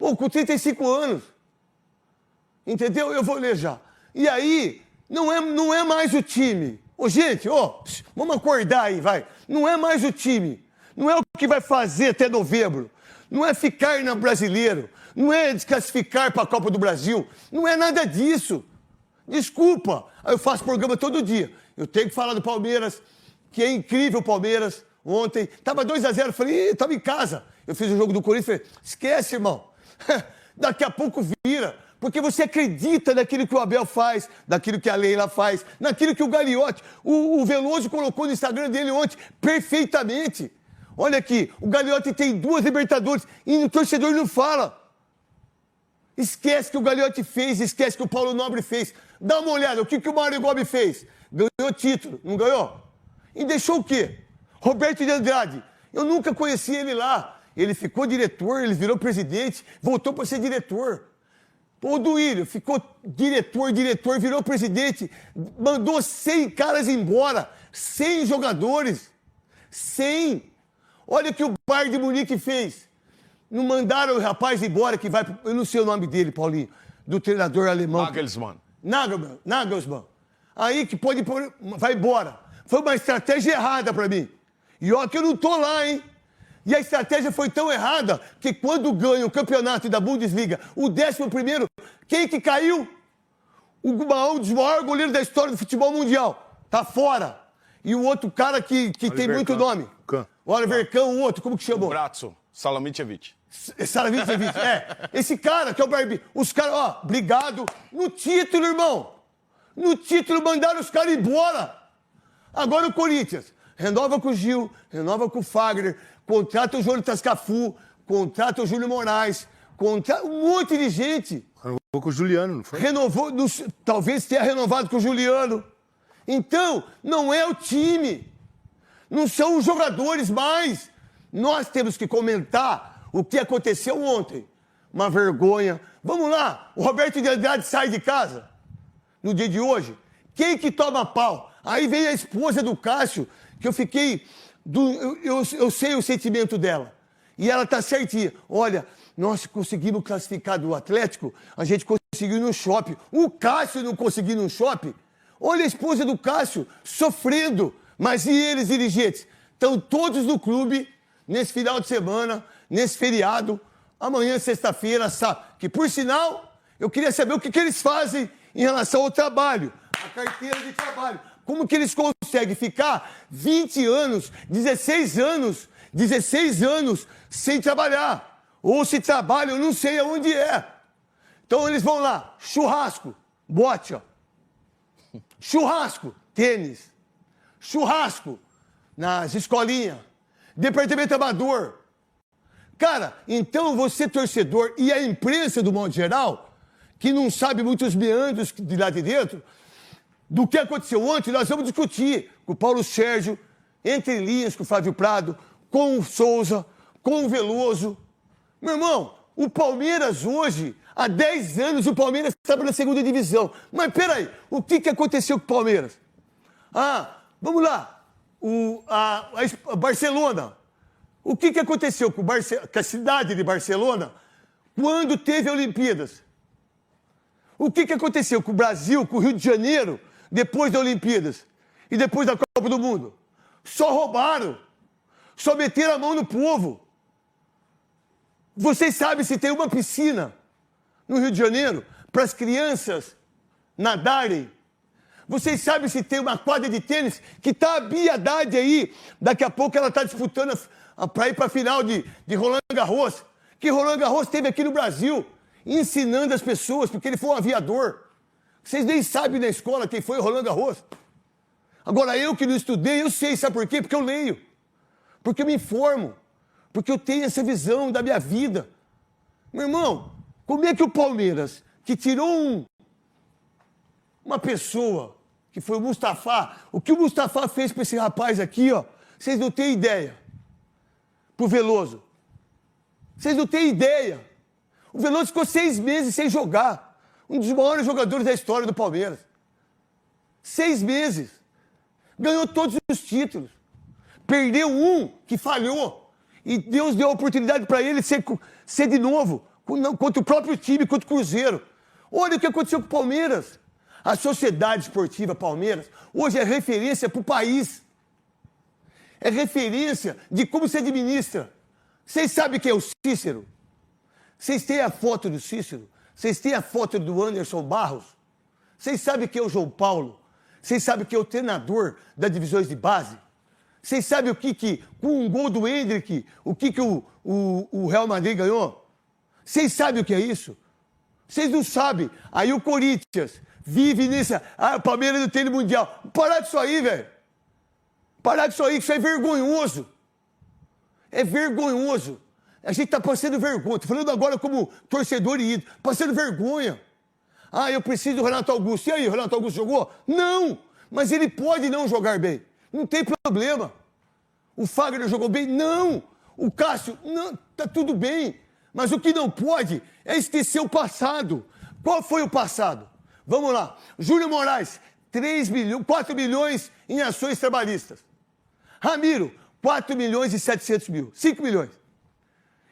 Pô, com 35 anos. Entendeu? Eu vou ler já. E aí, não é mais o time. Ô, gente, vamos acordar aí, vai. Não é mais o time. Não é o que vai fazer até novembro. Não é ficar no Brasileiro. Não é desclassificar para a Copa do Brasil. Não é nada disso. Desculpa. Eu faço programa todo dia. Eu tenho que falar do Palmeiras, que é incrível o Palmeiras. Ontem, tava 2-0, falei, tava em casa. Eu fiz o jogo do Corinthians, falei, esquece, irmão. Daqui a pouco vira. Porque você acredita naquilo que o Abel faz, naquilo que a Leila faz, naquilo que o Gagliotti, o Veloso colocou no Instagram dele ontem, perfeitamente. Olha aqui, o Gagliotti tem 2 Libertadores e o torcedor não fala. Esquece que o Gagliotti fez, esquece que o Paulo Nobre fez. Dá uma olhada, o que o Mário Gomes fez? Ganhou título, não ganhou? E deixou o quê? Roberto de Andrade, eu nunca conheci ele lá. Ele ficou diretor, ele virou presidente, voltou para ser diretor. O Duílio ficou diretor, virou presidente, mandou 100 caras embora, 100 jogadores, 100. Olha o que o Bayern de Munique fez. Não mandaram o rapaz embora, que vai, eu não sei o nome dele, Paulinho, do treinador alemão. Nagelsmann. Aí que vai embora. Foi uma estratégia errada para mim. E olha que eu não tô lá, hein? E a estratégia foi tão errada que quando ganha o campeonato da Bundesliga, o 11º, quem que caiu? Um dos maiores goleiros da história do futebol mundial. Tá fora. E o outro cara que tem muito nome. O Oliver Kahn, o outro, como que chamou? Bratzo, Salamicevic. Salamicevic, Esse cara que é o Barbie. Os caras, obrigado. No título, irmão. No título mandaram os caras embora. Agora o Corinthians. Renova com o Gil, renova com o Fagner, contrata o Júlio Tascafu, contrata o Júlio Moraes, contrata um monte de gente. Renovou com o Juliano, não foi? Renovou, talvez tenha renovado com o Juliano. Então, não é o time. Não são os jogadores mais. Nós temos que comentar o que aconteceu ontem. Uma vergonha. Vamos lá, o Roberto de Andrade sai de casa no dia de hoje. Quem que toma pau? Aí vem a esposa do Cássio, que eu fiquei... Eu sei o sentimento dela. E ela tá certinha. Olha, nós conseguimos classificar do Atlético, a gente conseguiu ir no shopping. O Cássio não conseguiu ir no shopping. Olha a esposa do Cássio sofrendo. Mas e eles, dirigentes? Estão todos no clube, nesse final de semana, nesse feriado, amanhã, sexta-feira, sábado. Que, por sinal, eu queria saber o que eles fazem em relação ao trabalho, a carteira de trabalho. Como que eles conseguem ficar 20 anos, 16 anos sem trabalhar? Ou se trabalham, eu não sei aonde é. Então eles vão lá, churrasco, bote, ó. Churrasco, tênis. Churrasco, nas escolinhas. Departamento amador. Cara, então você, torcedor, e a imprensa, do modo geral, que não sabe muitos meandros de lá de dentro, do que aconteceu ontem, nós vamos discutir com o Paulo Sérgio, entre linhas com o Flávio Prado, com o Souza, com o Veloso. Meu irmão, o Palmeiras hoje, há 10 anos, o Palmeiras estava na 2ª divisão. Mas peraí, o que aconteceu com o Palmeiras? Vamos lá, a Barcelona. O que aconteceu com a cidade de Barcelona quando teve Olimpíadas? O que aconteceu com o Brasil, com o Rio de Janeiro, depois das Olimpíadas e depois da Copa do Mundo? Só roubaram. Só meteram a mão no povo. Vocês sabem se tem uma piscina no Rio de Janeiro para as crianças nadarem? Vocês sabem se tem uma quadra de tênis que está a Bia Haddad aí? Daqui a pouco ela está disputando para ir para a final de Roland Garros. Que Roland Garros teve aqui no Brasil, ensinando as pessoas, porque ele foi um aviador. Vocês nem sabem na escola quem foi o Roland Garros. Agora, eu que não estudei, eu sei, sabe por quê? Porque eu leio. Porque eu me informo. Porque eu tenho essa visão da minha vida. Meu irmão, como é que o Palmeiras, que tirou uma pessoa, que foi o Mustafa, o que o Mustafa fez para esse rapaz aqui, ó, vocês não têm ideia. Pro Veloso. Vocês não têm ideia. O Veloso ficou 6 meses sem jogar. Um dos maiores jogadores da história do Palmeiras. 6 meses. Ganhou todos os títulos. Perdeu um que falhou. E Deus deu a oportunidade para ele ser de novo contra o próprio time, contra o Cruzeiro. Olha o que aconteceu com o Palmeiras. A Sociedade Esportiva Palmeiras hoje é referência para o país. É referência de como se administra. Vocês sabem quem é o Cícero? Vocês têm a foto do Cícero? Vocês têm a foto do Anderson Barros? Vocês sabem quem é o João Paulo? Vocês sabem quem é o treinador das divisões de base? Vocês sabem o que com um gol do Hendrick, o que o Real Madrid ganhou? Vocês sabem o que é isso? Vocês não sabem. Aí o Corinthians vive nessa... o Palmeiras não tem no Mundial. Parar disso aí, velho. Parar disso aí, que isso é vergonhoso. É vergonhoso. A gente tá passando vergonha. Estou falando agora como torcedor e ídolo. Passando vergonha. Eu preciso do Renato Augusto. E aí, o Renato Augusto jogou? Não! Mas ele pode não jogar bem. Não tem problema. O Fagner jogou bem? Não! O Cássio? Não, tá tudo bem. Mas o que não pode é esquecer o passado. Qual foi o passado? Vamos lá. Júnior Moraes, 4 milhões em ações trabalhistas. Ramiro, 4 milhões e 700 mil. 5 milhões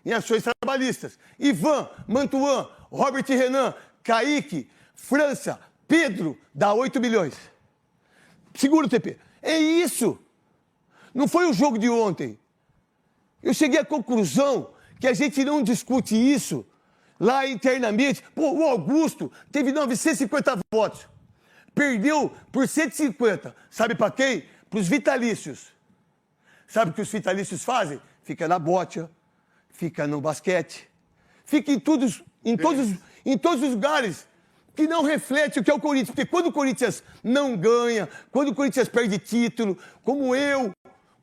em ações trabalhistas. Ivan, Mantuan, Robert Renan, Kaique, França, Pedro, dá 8 milhões. Segura o TP. É isso. Não foi o jogo de ontem. Eu cheguei à conclusão que a gente não discute isso lá internamente. Pô, o Augusto teve 950 votos. Perdeu por 150. Sabe para quem? Para os vitalícios. Sabe o que os vitalícios fazem? Fica na bocha, fica no basquete, fica em todos os lugares que não reflete o que é o Corinthians. Porque quando o Corinthians não ganha, quando o Corinthians perde título, como eu,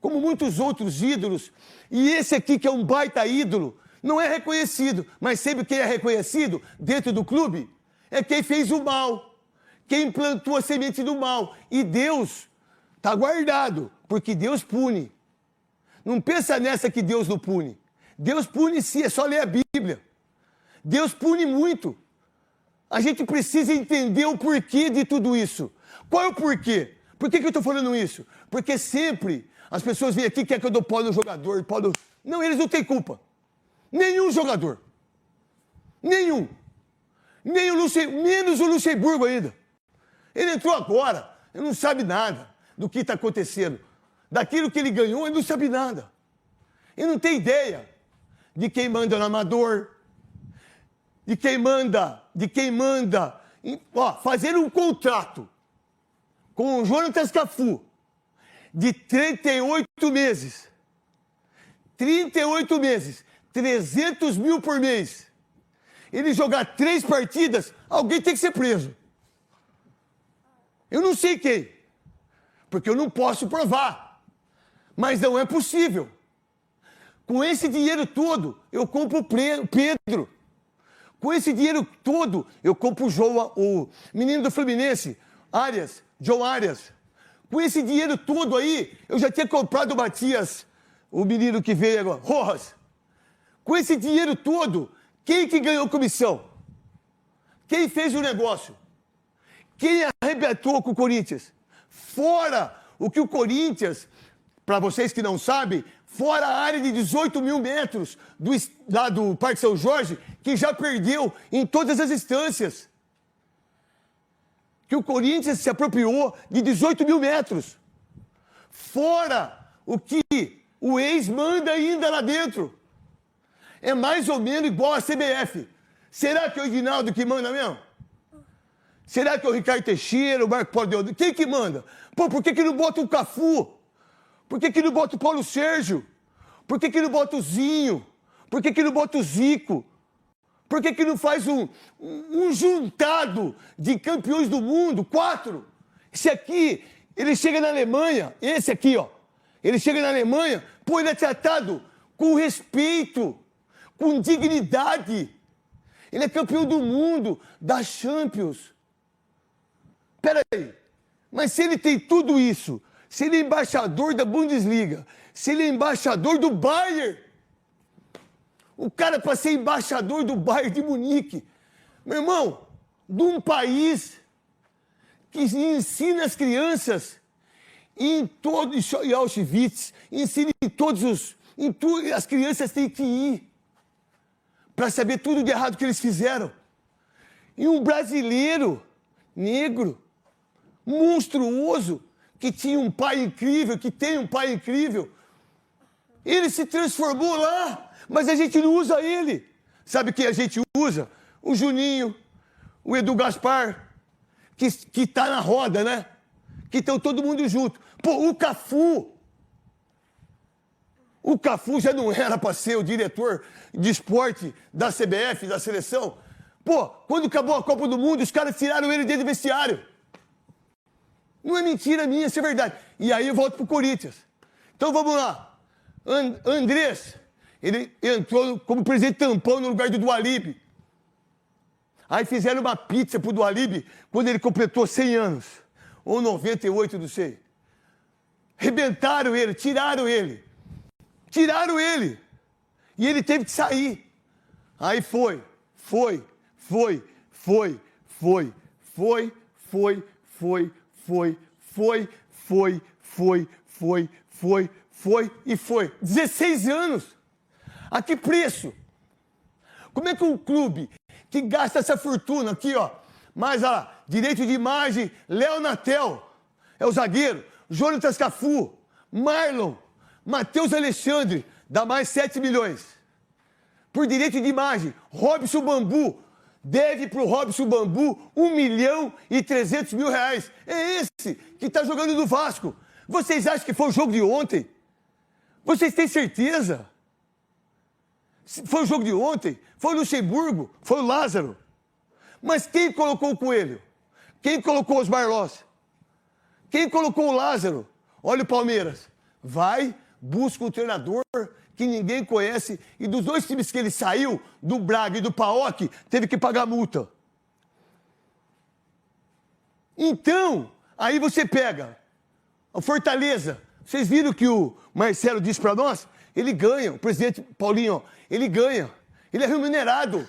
como muitos outros ídolos, e esse aqui que é um baita ídolo, não é reconhecido. Mas sempre quem é reconhecido dentro do clube é quem fez o mal, quem plantou a semente do mal. E Deus está guardado, porque Deus pune. Não pensa nessa que Deus não pune. Deus pune sim, é só ler a Bíblia. Deus pune muito. A gente precisa entender o porquê de tudo isso. Qual é o porquê? Por que eu estou falando isso? Porque sempre as pessoas vêm aqui e querem que eu dou pau no jogador. Não, eles não têm culpa. Nenhum jogador. Nenhum. Nem o menos o Luxemburgo ainda. Ele entrou agora. Ele não sabe nada do que está acontecendo. Daquilo que ele ganhou, ele não sabe nada. Ele não tem ideia de quem manda no Amador, de quem manda, fazer um contrato com o Jonathan Cafu de 38 meses. 38 meses, 300 mil por mês. Ele jogar 3 partidas, alguém tem que ser preso. Eu não sei quem, porque eu não posso provar. Mas não é possível. Com esse dinheiro todo, eu compro o Pedro. Com esse dinheiro todo, eu compro o menino do Fluminense, João Arias. Com esse dinheiro todo aí, eu já tinha comprado o Matias, o menino que veio agora, Rojas. Com esse dinheiro todo, quem que ganhou comissão? Quem fez o negócio? Quem arrebentou com o Corinthians? Fora o que o Corinthians... Para vocês que não sabem, fora a área de 18 mil metros lá do Parque São Jorge, que já perdeu em todas as instâncias. Que o Corinthians se apropriou de 18 mil metros. Fora o que o ex manda ainda lá dentro. É mais ou menos igual a CBF. Será que é o Edinaldo que manda mesmo? Será que é o Ricardo Teixeira, o Marco Paulo Deodoro? Quem que manda? Pô, por que não bota o Cafu? Por que não bota o Paulo Sérgio? Por que não bota o Zinho? Por que não bota o Zico? Por que não faz um juntado de campeões do mundo? 4. Esse aqui, ele chega na Alemanha, esse aqui, ó. Ele chega na Alemanha, pô, ele é tratado com respeito, com dignidade. Ele é campeão do mundo, da Champions. Peraí, mas se ele tem tudo isso... Se ele é embaixador da Bundesliga, se ele é embaixador do Bayern, o cara para ser embaixador do Bayern de Munique, meu irmão, de um país que ensina as crianças em Auschwitz, ensina em todos os... as crianças têm que ir. para saber tudo de errado que eles fizeram. E um brasileiro, negro, monstruoso, que tinha um pai incrível, que tem um pai incrível, ele se transformou lá, mas a gente não usa ele. Sabe quem a gente usa? O Juninho, o Edu Gaspar, que tá na roda, né? Que estão todo mundo junto. Pô, o Cafu já não era para ser o diretor de esporte da CBF, da seleção. Pô, quando acabou a Copa do Mundo, os caras tiraram ele dentro do vestiário. Não é mentira minha, isso é verdade. E aí eu volto pro Corinthians. Então vamos lá. Andrés, ele entrou como presidente tampão no lugar do Dualib. Aí fizeram uma pizza pro Dualib quando ele completou 100 anos. Ou 98, não sei. Rebentaram ele, tiraram ele. Tiraram ele. E ele teve que sair. Aí foi. E foi. 16 anos. A que preço? Como é que um clube que gasta essa fortuna aqui, ó, mais direito de imagem, Léo Natel, é o zagueiro, Jonatas Cafu, Marlon, Matheus Alexandre, dá mais 7 milhões. Por direito de imagem, Robson Bambu, deve pro Robson Bambu 1.300.000 reais. É esse que tá jogando no Vasco. Vocês acham que foi o jogo de ontem? Vocês têm certeza? Foi o jogo de ontem? Foi o Luxemburgo? Foi o Lázaro? Mas quem colocou o Coelho? Quem colocou os Marlós? Quem colocou o Lázaro? Olha o Palmeiras. Vai, busca um treinador que ninguém conhece e dos dois times que ele saiu, do Braga e do PAOK, teve que pagar multa. Então, aí você pega o Fortaleza. Vocês viram que o Marcelo disse para nós? Ele ganha, o presidente Paulinho, ele ganha. Ele é remunerado.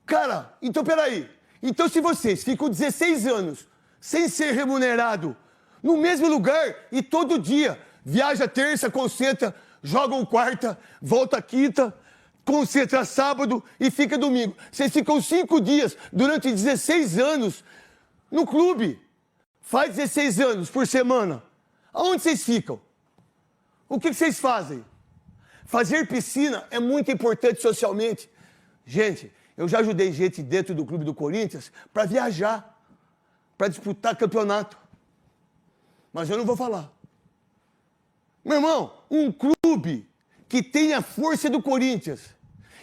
Cara, então peraí. Então se vocês ficam 16 anos sem ser remunerado no mesmo lugar e todo dia viaja terça, concentra, joga quarta, volta quinta, concentra sábado e fica domingo. Vocês ficam 5 dias durante 16 anos no clube. Faz 16 anos por semana. Aonde vocês ficam? O que vocês fazem? Fazer piscina é muito importante socialmente. Gente, eu já ajudei gente dentro do clube do Corinthians para viajar, para disputar campeonato. Mas eu não vou falar. Meu irmão, um clube que tem a força do Corinthians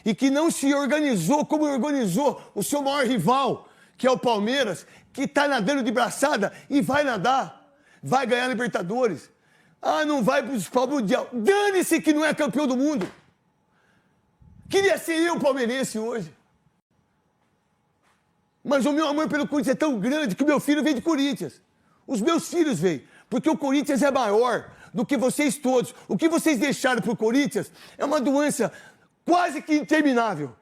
e que não se organizou como organizou o seu maior rival, que é o Palmeiras, que está nadando de braçada e vai nadar, vai ganhar Libertadores. Ah, não vai para o Mundial. Dane-se que não é campeão do mundo. Queria ser eu palmeirense hoje. Mas o meu amor pelo Corinthians é tão grande que o meu filho vem de Corinthians. Os meus filhos vêm, porque o Corinthians é maior do que vocês todos. O que vocês deixaram para o Corinthians é uma doença quase que interminável.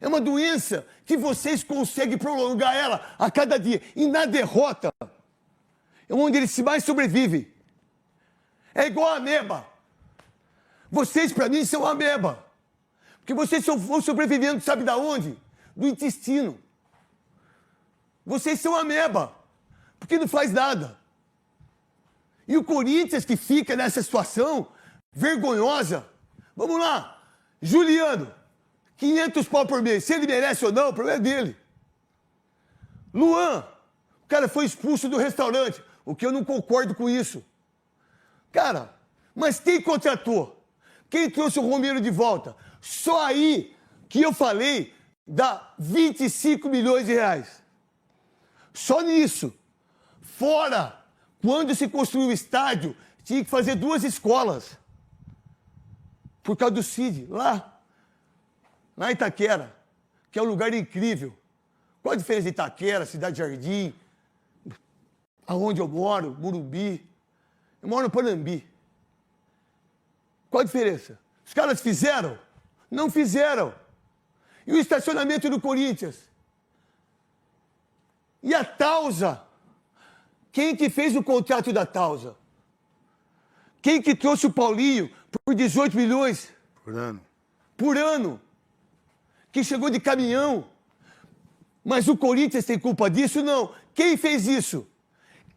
É uma doença que vocês conseguem prolongar ela a cada dia. E na derrota é onde eles mais sobrevivem. É igual a ameba. Vocês, para mim, são ameba. Porque vocês vão sobrevivendo, sabe da onde? Do intestino. Vocês são ameba. Porque não faz nada. E o Corinthians que fica nessa situação vergonhosa. Vamos lá. Juliano, 500 pau por mês. Se ele merece ou não, o problema é dele. Luan, o cara foi expulso do restaurante. O que eu não concordo com isso. Cara, mas quem contratou? Quem trouxe o Romero de volta? Só aí que eu falei dá 25 milhões de reais. Só nisso. Fora, quando se construiu o estádio, tinha que fazer 2 escolas. Por causa do CID, lá em Itaquera, que é um lugar incrível. Qual a diferença de Itaquera, Cidade Jardim, aonde eu moro, Morumbi? Eu moro no Panambi. Qual a diferença? Os caras fizeram? Não fizeram. E o estacionamento do Corinthians? E a Tausa? Quem que fez o contrato da Tausa? Quem que trouxe o Paulinho por 18 milhões? Por ano. por ano, que chegou de caminhão. Mas o Corinthians tem culpa disso? Não. Quem fez isso?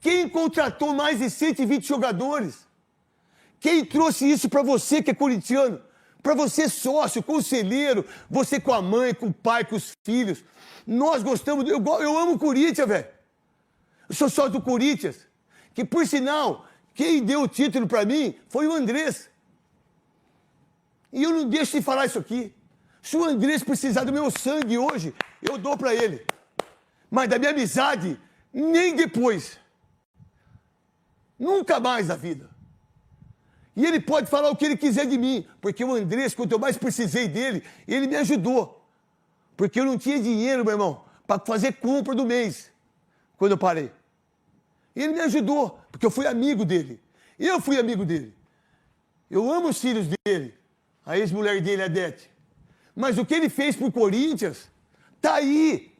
Quem contratou mais de 120 jogadores? Quem trouxe isso para você que é corintiano? Para você sócio, conselheiro, você com a mãe, com o pai, com os filhos. Nós gostamos, eu amo o Corinthians, velho. Eu sou sócio do Corinthians. Que, por sinal, quem deu o título para mim foi o Andrés. E eu não deixo de falar isso aqui. Se o Andrés precisar do meu sangue hoje, eu dou para ele. Mas da minha amizade, nem depois. Nunca mais na vida. E ele pode falar o que ele quiser de mim, porque o Andrés, quando eu mais precisei dele, ele me ajudou. Porque eu não tinha dinheiro, meu irmão, para fazer compra do mês, quando eu parei. E ele me ajudou, porque eu fui amigo dele. Eu fui amigo dele. Eu amo os filhos dele, a ex-mulher dele, a Dete. Mas o que ele fez pro Corinthians, tá aí.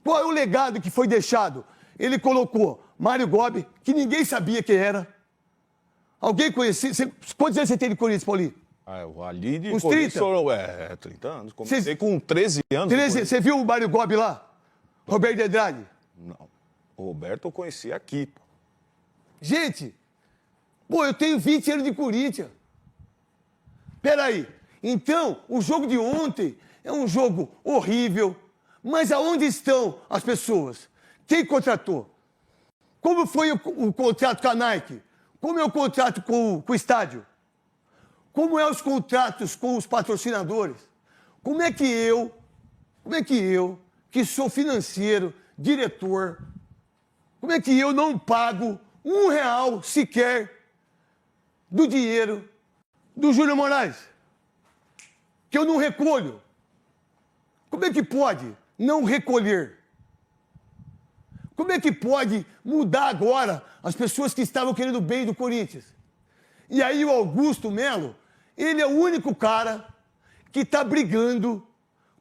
Qual é o legado que foi deixado? Ele colocou Mário Gobi, que ninguém sabia quem era. Alguém conhecia? Quantos anos você tem de Corinthians, Paulinho? Ali de uns Corinthians, 30? 30 anos. Comecei com 13 anos. 13, você viu o Mário Gobi lá? Roberto de Andrade? Não. O Roberto eu conheci aqui, pô. Gente, eu tenho 20 anos de Corinthians. Peraí. Então, o jogo de ontem é um jogo horrível. Mas aonde estão as pessoas? Quem contratou? Como foi o contrato com a Nike? Como é o contrato com o estádio? Como é os contratos com os patrocinadores? Como é que eu, que sou financeiro, diretor, como é que eu não pago R$1 sequer do dinheiro do Júnior Moraes? Que eu não recolho. Como é que pode não recolher? Como é que pode mudar agora as pessoas que estavam querendo o bem do Corinthians? E aí o Augusto Melo, ele é o único cara que está brigando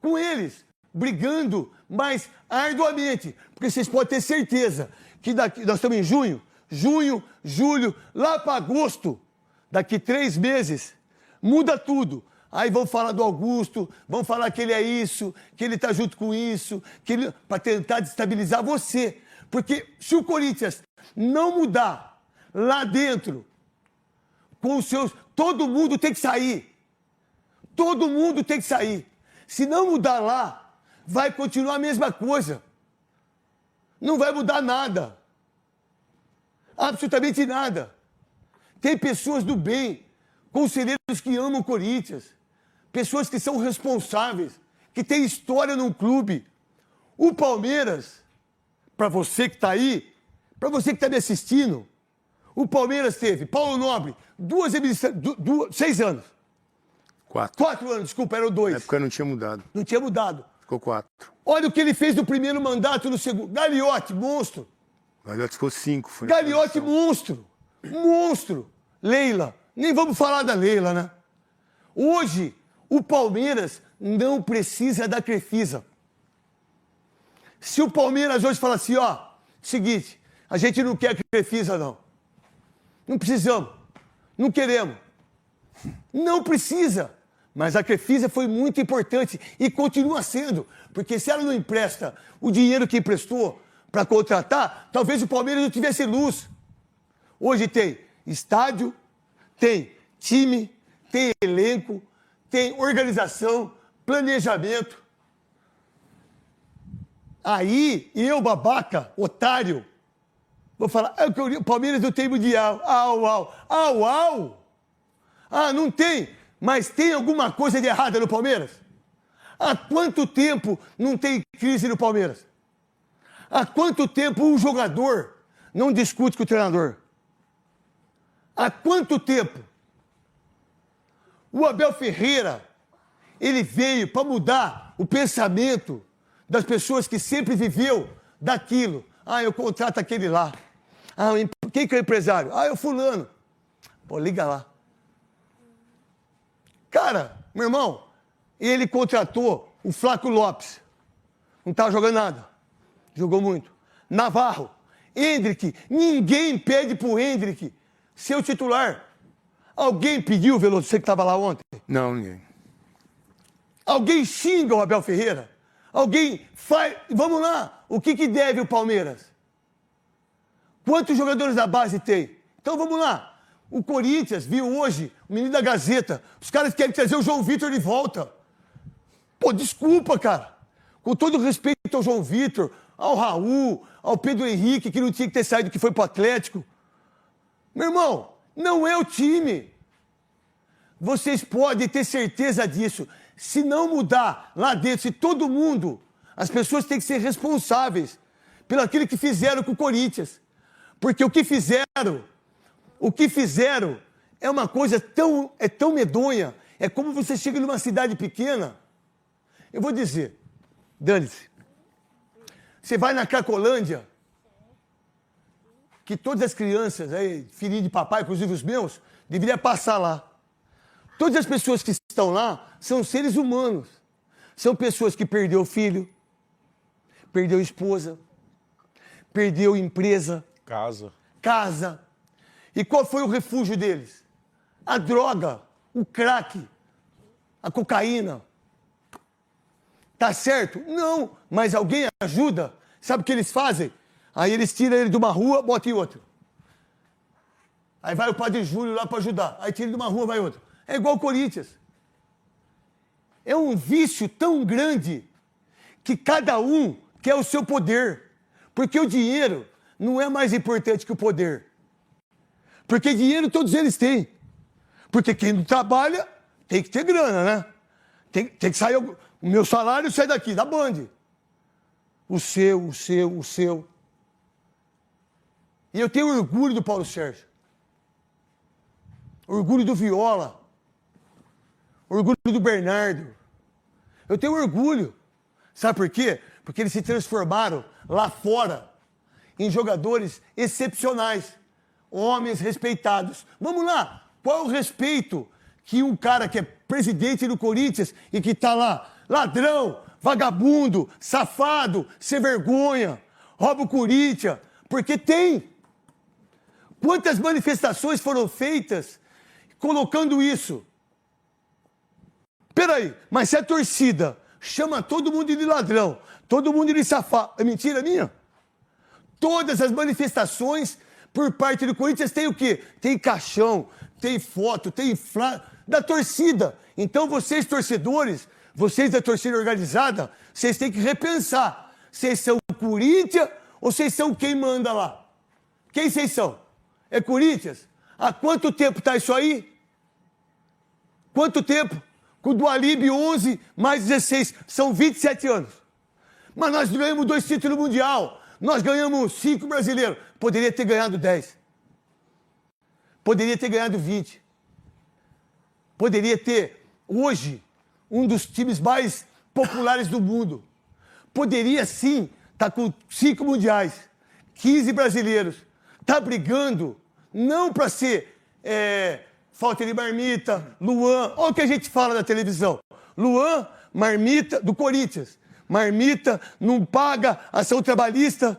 com eles. Brigando mais arduamente. Porque vocês podem ter certeza que daqui, nós estamos em junho, julho, lá para agosto, daqui 3 meses, muda tudo. Aí vão falar do Augusto, vão falar que ele é isso, que ele está junto com isso, para tentar destabilizar você. Porque se o Corinthians não mudar lá dentro, com os seus... Todo mundo tem que sair. Todo mundo tem que sair. Se não mudar lá, vai continuar a mesma coisa. Não vai mudar nada. Absolutamente nada. Tem pessoas do bem, conselheiros que amam o Corinthians, pessoas que são responsáveis, que têm história num clube. O Palmeiras, para você que está aí, para você que está me assistindo, o Palmeiras teve Paulo Nobre, 6 anos. 4 anos, desculpa, eram 2. Na época não tinha mudado. Não tinha mudado. Ficou 4. Olha o que ele fez no primeiro mandato, no segundo. Gagliotti, monstro. Gagliotti ficou 5. Gagliotti, monstro. Monstro. Leila. Nem vamos falar da Leila, né? Hoje, o Palmeiras não precisa da Crefisa. Se o Palmeiras hoje falar assim, seguinte, a gente não quer Crefisa, não. Não precisamos. Não queremos. Não precisa. Mas a Crefisa foi muito importante e continua sendo. Porque se ela não empresta o dinheiro que emprestou para contratar, talvez o Palmeiras não tivesse luz. Hoje tem estádio, tem time, tem elenco, tem organização, planejamento. Aí, eu, babaca, otário, vou falar, o Palmeiras não tem mundial. Não tem, mas tem alguma coisa de errada no Palmeiras? Há quanto tempo não tem crise no Palmeiras? Há quanto tempo um jogador não discute com o treinador? Há quanto tempo? O Abel Ferreira, ele veio para mudar o pensamento das pessoas que sempre viveu daquilo. Eu contrato aquele lá. Quem que é o empresário? É o fulano. Pô, liga lá. Cara, meu irmão, ele contratou o Flávio Lopes. Não estava jogando nada. Jogou muito. Navarro, Hendrick. Ninguém pede pro Hendrick ser o titular. Alguém pediu, Veloso, você que estava lá ontem? Não, ninguém. Alguém xinga o Abel Ferreira? Alguém faz... Vamos lá, o que deve o Palmeiras? Quantos jogadores da base tem? Então vamos lá. O Corinthians viu hoje, o menino da Gazeta, os caras querem trazer o João Vitor de volta. Pô, desculpa, cara. Com todo respeito ao João Vitor, ao Raul, ao Pedro Henrique, que não tinha que ter saído, que foi pro Atlético. Meu irmão, não é o time. Vocês podem ter certeza disso. Se não mudar lá dentro, se todo mundo, as pessoas têm que ser responsáveis pelo aquilo que fizeram com o Corinthians. Porque o que fizeram é uma coisa tão medonha. É como você chega numa cidade pequena. Eu vou dizer, dane-se. Você vai na Cracolândia, que todas as crianças, aí, filhinhos de papai, inclusive os meus, deveriam passar lá. Todas as pessoas que estão lá são seres humanos. São pessoas que perdeu filho, perdeu esposa, perdeu empresa, casa. E qual foi o refúgio deles? A droga, o crack, a cocaína. Tá certo? Não, mas alguém ajuda. Sabe o que eles fazem? Aí eles tiram ele de uma rua, botam em outra. Aí vai o Padre Júlio lá para ajudar. Aí tira de uma rua, vai outra. É igual o Corinthians. É um vício tão grande que cada um quer o seu poder. Porque o dinheiro não é mais importante que o poder. Porque dinheiro todos eles têm. Porque quem não trabalha tem que ter grana, né? Tem que sair... O meu salário sai daqui, da Band. O seu. E eu tenho orgulho do Paulo Sérgio. Orgulho do Viola. Orgulho do Bernardo. Eu tenho orgulho. Sabe por quê? Porque eles se transformaram lá fora em jogadores excepcionais. Homens respeitados. Vamos lá. Qual é o respeito que um cara que é presidente do Corinthians e que está lá, ladrão, vagabundo, safado, sem vergonha, rouba o Corinthians? Porque tem. Quantas manifestações foram feitas colocando isso? Peraí, mas se a torcida chama todo mundo de ladrão, todo mundo de safado, é mentira minha? Todas as manifestações por parte do Corinthians tem o quê? Tem caixão, tem foto, tem da torcida. Então vocês, torcedores, vocês da torcida organizada, vocês têm que repensar. Vocês são o Corinthians ou vocês são quem manda lá? Quem vocês são? É Corinthians? Há quanto tempo está isso aí? Quanto tempo? Com o do Alibe 11, mais 16, são 27 anos. Mas nós ganhamos 2 títulos mundial, nós ganhamos 5 brasileiros. Poderia ter ganhado 10. Poderia ter ganhado 20. Poderia ter, hoje, um dos times mais populares do mundo. Poderia, sim, estar com 5 mundiais, 15 brasileiros. Está brigando, não para ser... falta de marmita, Luan, olha o que a gente fala na televisão. Luan, marmita do Corinthians. Marmita, não paga ação trabalhista.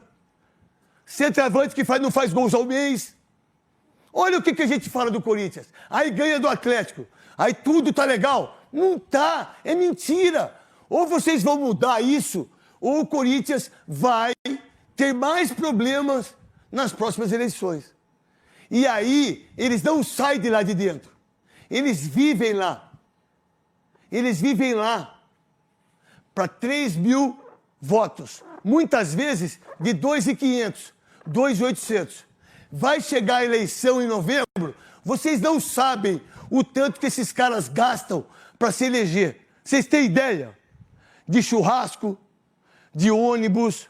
Centroavante que não faz gols ao mês. Olha o que a gente fala do Corinthians. Aí ganha do Atlético. Aí tudo tá legal. Não tá, é mentira. Ou vocês vão mudar isso, ou o Corinthians vai ter mais problemas nas próximas eleições. E aí, eles não saem de lá de dentro. Eles vivem lá. Eles vivem lá para 3 mil votos. Muitas vezes de 2.500, 2.800. Vai chegar a eleição em novembro, vocês não sabem o tanto que esses caras gastam para se eleger. Vocês têm ideia? De churrasco, de ônibus,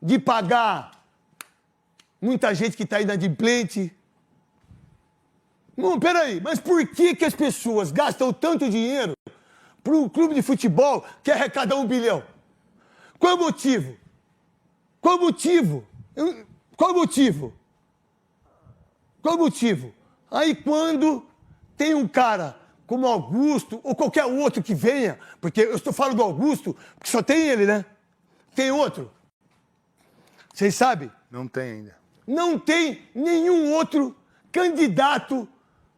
de pagar... Muita gente que está inadimplente. Não, peraí, mas por que as pessoas gastam tanto dinheiro para um clube de futebol que arrecada 1 bilhão? Qual é o motivo? Qual o motivo? Qual o motivo? Qual o motivo? Aí quando tem um cara como Augusto ou qualquer outro que venha, porque eu estou falando do Augusto, porque só tem ele, né? Tem outro? Vocês sabem? Não tem ainda. Não tem nenhum outro candidato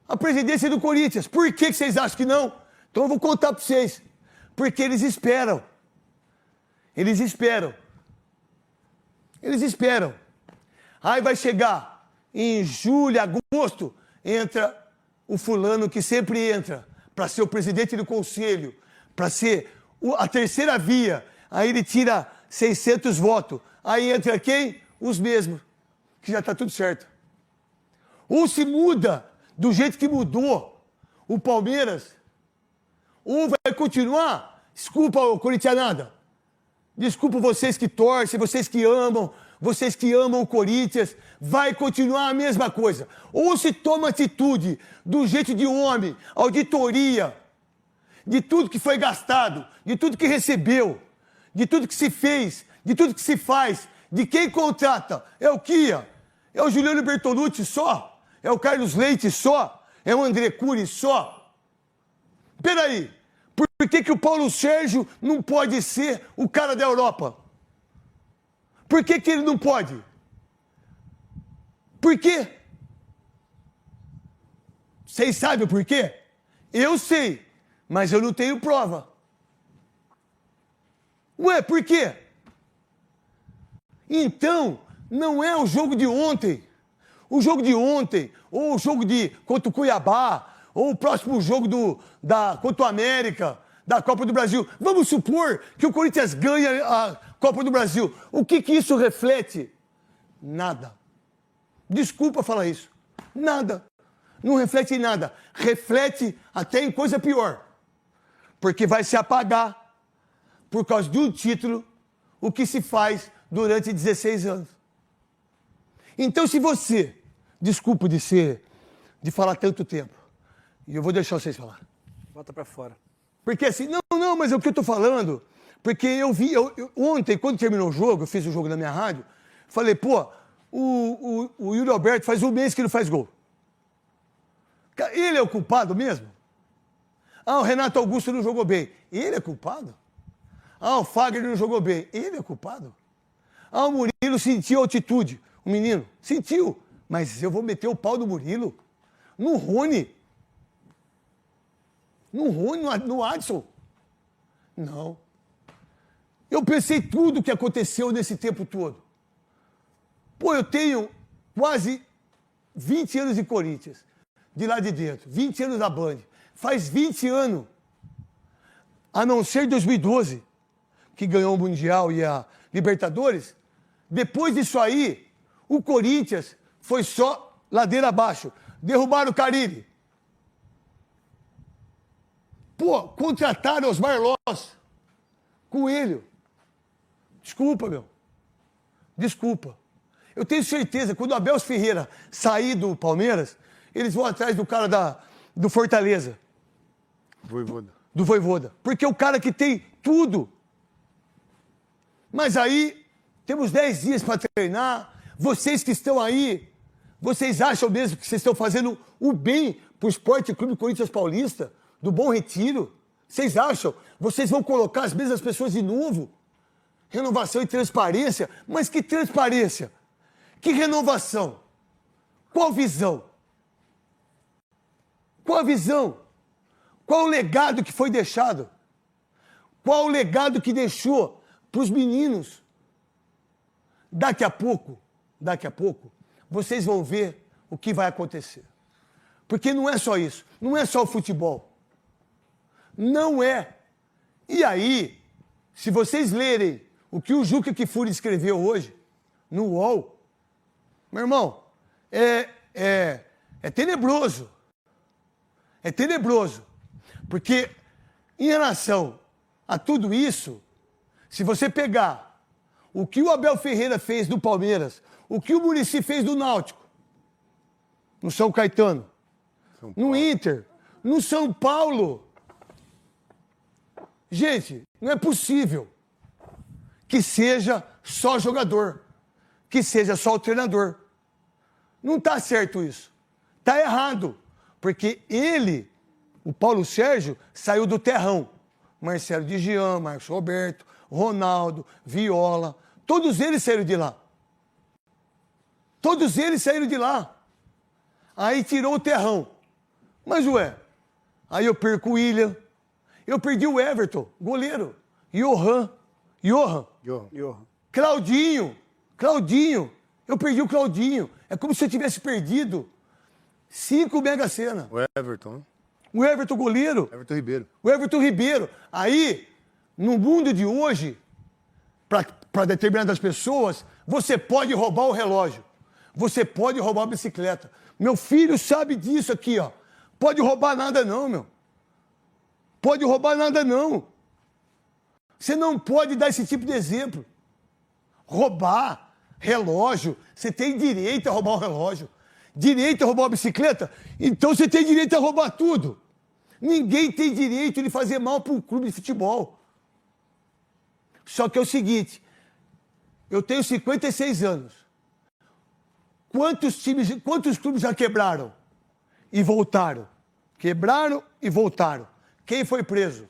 a presidência do Corinthians. Por que vocês acham que não? Então eu vou contar para vocês. Porque eles esperam. Eles esperam. Eles esperam. Aí vai chegar em julho, agosto, entra o fulano que sempre entra para ser o presidente do conselho, para ser a terceira via. Aí ele tira 600 votos. Aí entra quem? Os mesmos, que já está tudo certo. Ou se muda do jeito que mudou o Palmeiras, ou vai continuar, desculpa, corintianada, desculpa vocês que torcem, vocês que amam o Corinthians, vai continuar a mesma coisa. Ou se toma atitude do jeito de homem, auditoria, de tudo que foi gastado, de tudo que recebeu, de tudo que se fez, de tudo que se faz, de quem contrata. É o Kia, é o Juliano Bertolucci só, é o Carlos Leite só, é o André Cury só. Peraí, por que o Paulo Sérgio não pode ser o cara da Europa? Por que ele não pode? Por quê? Vocês sabem o porquê? Eu sei, mas eu não tenho prova. Ué, por quê? Então, não é o jogo de ontem. O jogo de ontem, ou o jogo contra o Cuiabá, ou o próximo jogo contra o América, da Copa do Brasil. Vamos supor que o Corinthians ganha a Copa do Brasil. O que isso reflete? Nada. Desculpa falar isso. Nada. Não reflete em nada. Reflete até em coisa pior. Porque vai se apagar, por causa de um título, o que se faz durante 16 anos. Então, se você... Desculpa de falar tanto tempo. E eu vou deixar vocês falar. Bota pra fora. Porque assim, não, mas é o que eu tô falando. Porque eu vi, ontem, quando terminou o jogo, eu fiz o jogo na minha rádio, falei, pô, o Yuri Alberto faz um mês que ele faz gol. Ele é o culpado mesmo? Ah, o Renato Augusto não jogou bem. Ele é culpado? Ah, o Fagner não jogou bem. Ele é culpado? Ah, o Murilo sentiu altitude. O menino sentiu. Mas eu vou meter o pau do Murilo? No Rony? No Adson? Não. Eu pensei tudo o que aconteceu nesse tempo todo. Pô, eu tenho quase 20 anos de Corinthians, de lá de dentro. 20 anos da Band. Faz 20 anos, a não ser 2012, que ganhou o Mundial e a Libertadores. Depois disso aí, o Corinthians foi só ladeira abaixo. Derrubaram o Carille. Pô, contrataram Osmar Loz. Coelho. Desculpa, meu. Desculpa. Eu tenho certeza, quando o Abel Ferreira sair do Palmeiras, eles vão atrás do cara do Fortaleza. Voivoda. Do Voivoda. Porque é o cara que tem tudo. Mas aí, temos 10 dias para treinar. Vocês que estão aí, vocês acham mesmo que vocês estão fazendo o bem para o Esporte Clube Corinthians Paulista? Do Bom Retiro? Vocês acham? Vocês vão colocar as mesmas pessoas de novo? Renovação e transparência? Mas que transparência? Que renovação? Qual visão? Qual a visão? Qual o legado que foi deixado? Qual o legado que deixou para os meninos? Daqui a pouco, vocês vão ver o que vai acontecer. Porque não é só isso, não é só o futebol. Não é. E aí, se vocês lerem o que o Juca Kfouri escreveu hoje, no UOL, meu irmão, é tenebroso. É tenebroso. Porque, em relação a tudo isso, se você pegar o que o Abel Ferreira fez do Palmeiras, o que o Muricy fez do Náutico, no São Caetano, no Inter, no São Paulo. Gente, não é possível que seja só jogador, que seja só o treinador. Não está certo isso. Está errado. Porque ele, o Paulo Sérgio, saiu do terrão. Marcelo de Jean, Marcos Roberto, Ronaldo, Viola, todos eles saíram de lá. Todos eles saíram de lá. Aí tirou o terrão. Mas, ué, aí eu perco o William, eu perdi o Everton, goleiro, Johan, Claudinho, eu perdi o Claudinho. É como se eu tivesse perdido 5 Mega Sena. O Everton. O Everton goleiro. Everton Ribeiro. O Everton Ribeiro. Aí, no mundo de hoje, para determinadas pessoas, você pode roubar o relógio. Você pode roubar a bicicleta. Meu filho sabe disso aqui, ó. Pode roubar nada não, meu. Pode roubar nada não. Você não pode dar esse tipo de exemplo. Roubar relógio. Você tem direito a roubar o relógio. Direito a roubar a bicicleta? Então você tem direito a roubar tudo. Ninguém tem direito de fazer mal para um clube de futebol. Só que é o seguinte, eu tenho 56 anos. Quantos clubes já quebraram e voltaram? Quebraram e voltaram. Quem foi preso?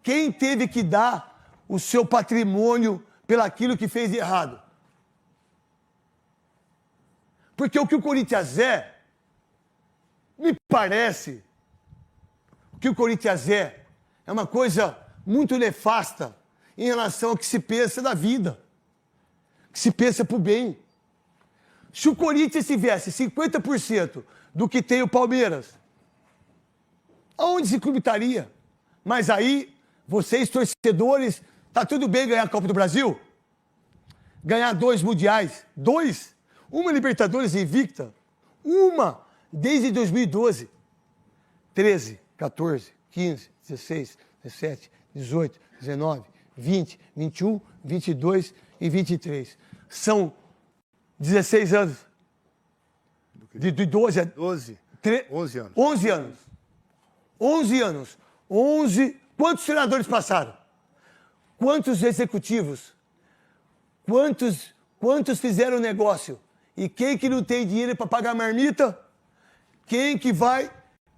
Quem teve que dar o seu patrimônio pelaquilo que fez de errado? Porque o que o Corinthians é, me parece, o que o Corinthians é uma coisa muito nefasta em relação ao que se pensa da vida, que se pensa para o bem. Se o Corinthians tivesse 50% do que tem o Palmeiras, aonde esse clube estaria? Mas aí, vocês torcedores, tá tudo bem ganhar a Copa do Brasil? Ganhar 2 mundiais, 2? Uma Libertadores invicta, uma desde 2012. 13, 14, 15, 16, 17, 18, 19, 20, 21, 22 e 23. São 16 anos. De 12 a... 11 anos. 11 anos. 11 anos. 11... Quantos senadores passaram? Quantos executivos? Quantos fizeram negócio? E quem que não tem dinheiro para pagar marmita? Quem que vai?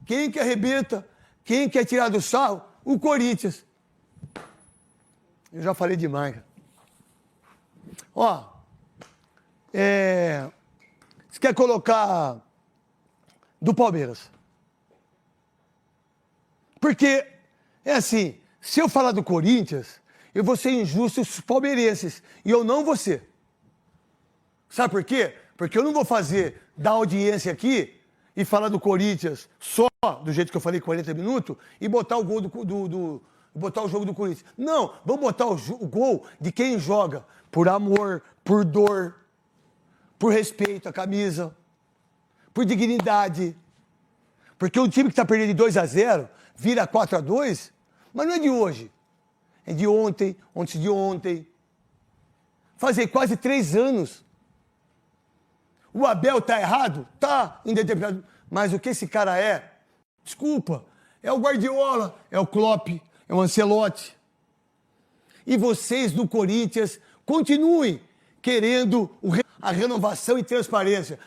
Quem que arrebenta? Quem que é tirado do sarro? O Corinthians. Eu já falei demais. Ó, você quer colocar do Palmeiras? Porque, é assim, se eu falar do Corinthians, eu vou ser injusto com os palmeirenses. E eu não vou ser. Sabe por quê? Porque eu não vou dar audiência aqui e falar do Corinthians só do jeito que eu falei, 40 minutos, e botar o gol botar o jogo do Corinthians. Não, vamos botar o gol de quem joga por amor, por dor, por respeito à camisa, por dignidade. Porque um time que está perdendo de 2-0 vira 4-2, mas não é de hoje. É de ontem, antes de ontem. Fazem quase 3 anos. O Abel tá errado? Tá, em determinado... Mas o que esse cara é? Desculpa, é o Guardiola, é o Klopp, é o Ancelotti. E vocês do Corinthians continuem querendo a renovação e transparência.